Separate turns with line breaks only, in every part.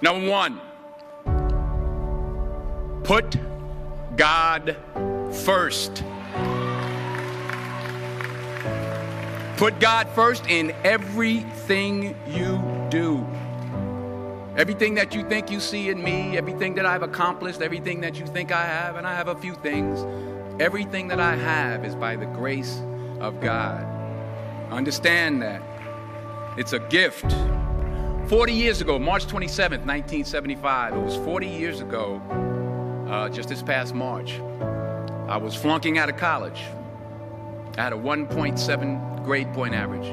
Number one, put God first. Put God first in everything you do. Everything that you think you see in me, everything that I've accomplished, everything that you think I have, and I have a few things, everything that I have is by the grace of God. Understand that. It's a gift. 40 years ago, March 27th, 1975, it was 40 years ago, just this past March, I was flunking out of college. I had a 1.7 grade point average.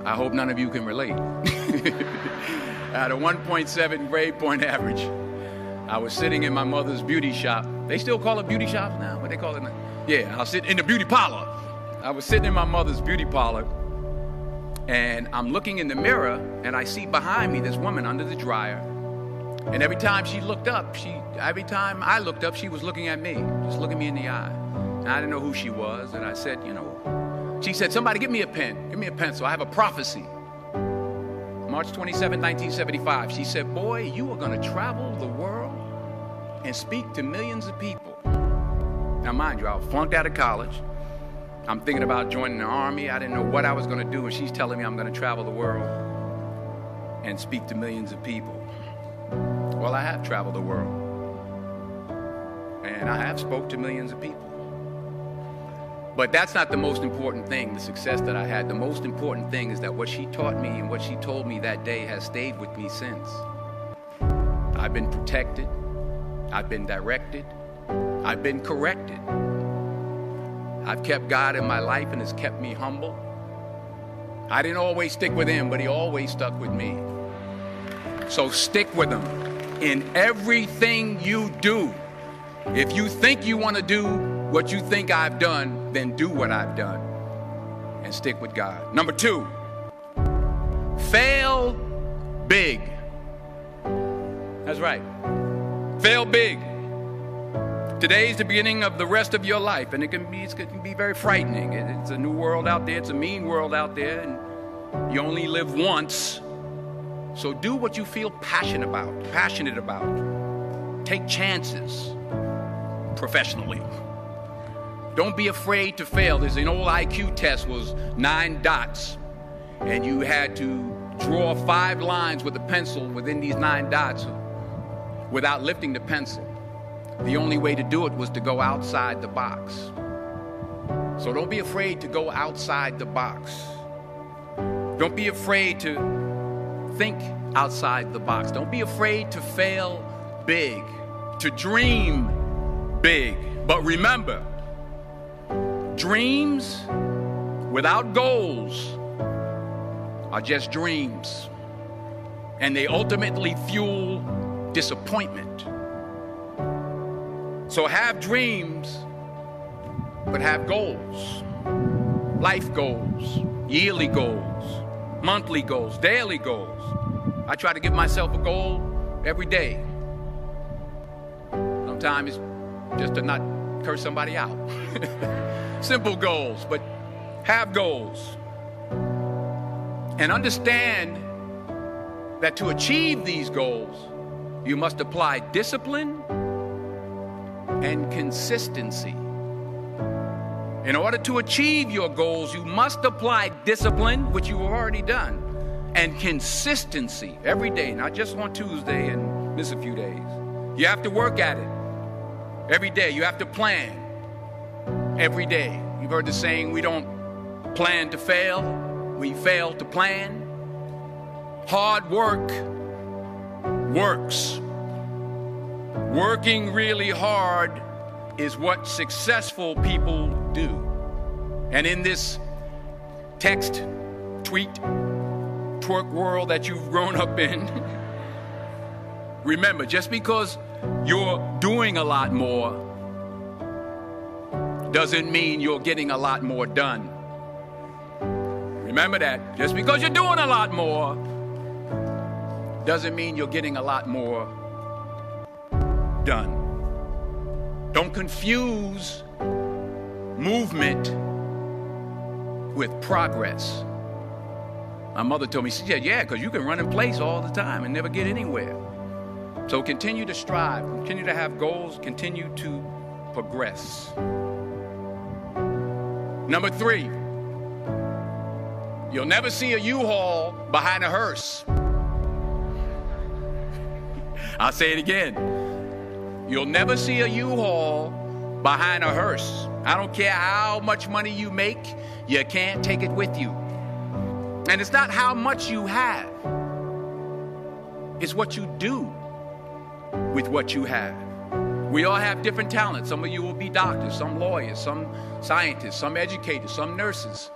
I hope none of you can relate. I had a 1.7 grade point average. I was sitting in my mother's beauty shop. They still call it beauty shops now? What they call it now? Yeah, I was sitting in the beauty parlor. I was sitting in my mother's beauty parlor, and I'm looking in the mirror, and I see behind me this woman under the dryer. And every time I looked up, she was looking at me, just looking me in the eye. And I didn't know who she was, and I said, she said, somebody give me a pen, give me a pencil, I have a prophecy. March 27, 1975, she said, boy, you are going to travel the world and speak to millions of people. Now, mind you, I was flunked out of college. I'm thinking about joining the army. I didn't know what I was going to do, and she's telling me I'm going to travel the world and speak to millions of people. Well, I have traveled the world, and I have spoke to millions of people. But that's not the most important thing, the success that I had. The most important thing is that what she taught me and what she told me that day has stayed with me since. I've been protected. I've been directed. I've been corrected. I've kept God in my life, and it's kept me humble. I didn't always stick with him, but he always stuck with me. So stick with him in everything you do. If you think you want to do what you think I've done, then do what I've done and stick with God. Number two, fail big. That's right. Fail big. Today's the beginning of the rest of your life, and it can be very frightening. It's a new world out there. It's a mean world out there, and you only live once. So do what you feel passionate about. Take chances professionally. Don't be afraid to fail. There's an old IQ test, was 9 dots, and you had to draw 5 lines with a pencil within these 9 dots without lifting the pencil. The only way to do it was to go outside the box. So don't be afraid to go outside the box. Don't be afraid to think outside the box. Don't be afraid to fail big, to dream big. But remember, dreams without goals are just dreams, and they ultimately fuel disappointment. So have dreams, but have goals. Life goals, yearly goals, monthly goals, daily goals. I try to give myself a goal every day. Sometimes it's just to not curse somebody out. Simple goals, but have goals. And understand that to achieve these goals, you must apply discipline and consistency. In order to achieve your goals, you must apply discipline, which you have already done, and consistency every day, not just on Tuesday and miss a few days. You have to work at it every day. You have to plan every day. You've heard the saying, we don't plan to fail, we fail to plan. Hard work works. Working really hard is what successful people do. And in this text, tweet, twerk world that you've grown up in, remember, just because you're doing a lot more doesn't mean you're getting a lot more done. Remember that. Just because you're doing a lot more doesn't mean you're getting a lot more done. Don't confuse movement with progress. My mother told me, she said, yeah, because you can run in place all the time and never get anywhere. So continue to strive, continue to have goals, continue to progress. Number 3, you'll never see a U-Haul behind a hearse. I'll say it again. You'll never see a U-Haul behind a hearse. I don't care how much money you make, you can't take it with you. And it's not how much you have. It's what you do with what you have. We all have different talents. Some of you will be doctors, some lawyers, some scientists, some educators, some nurses,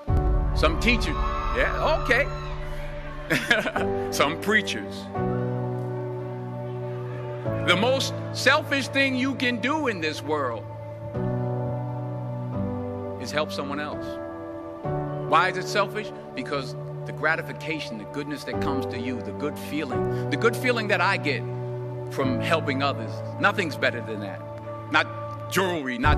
some teachers. Yeah, okay. Some preachers. The most selfish thing you can do in this world is help someone else. Why is it selfish? Because the gratification, the goodness that comes to you, the good feeling that I get from helping others, nothing's better than that. Not jewelry, not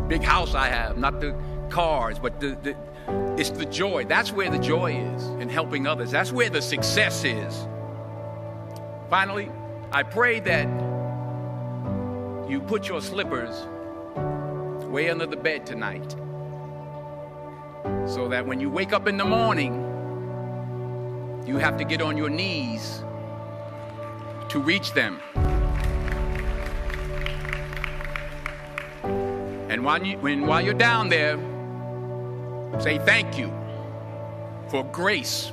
big house I have, not the cars, but it's the joy. That's where the joy is, in helping others. That's where the success is. Finally, I pray that you put your slippers way under the bed tonight, so that when you wake up in the morning, you have to get on your knees to reach them. And while you're down there, say thank you for grace.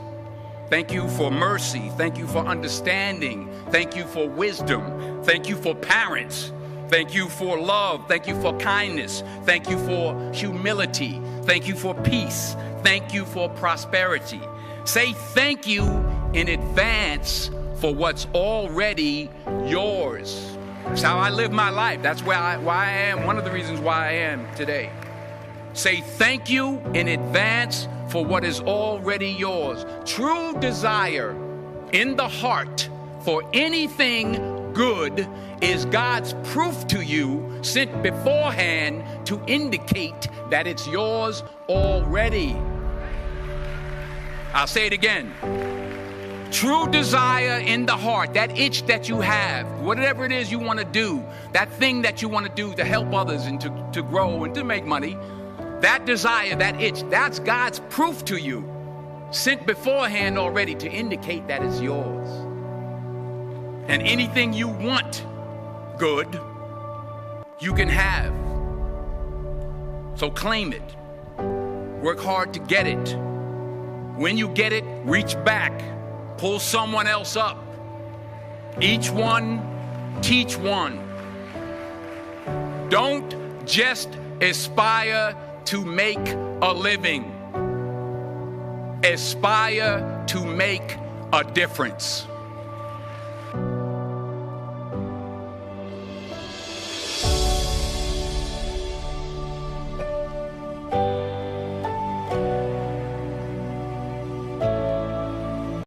Thank you for mercy. Thank you for understanding. Thank you for wisdom. Thank you for parents. Thank you for love. Thank you for kindness. Thank you for humility. Thank you for peace. Thank you for prosperity. Say thank you in advance for what's already yours. That's how I live my life. That's why I am. One of the reasons why I am today. Say thank you in advance for what is already yours. True desire in the heart for anything good is God's proof to you, sent beforehand to indicate that it's yours already. I'll say it again. True desire in the heart, that itch that you have, whatever it is you want to do, that thing that you want to do to help others and to grow and to make money, that desire, that itch, that's God's proof to you, sent beforehand already to indicate that it's yours. And anything you want good, you can have. So claim it. Work hard to get it. When you get it, reach back. Pull someone else up. Each one, teach one. Don't just aspire to make a living. Aspire to make a difference.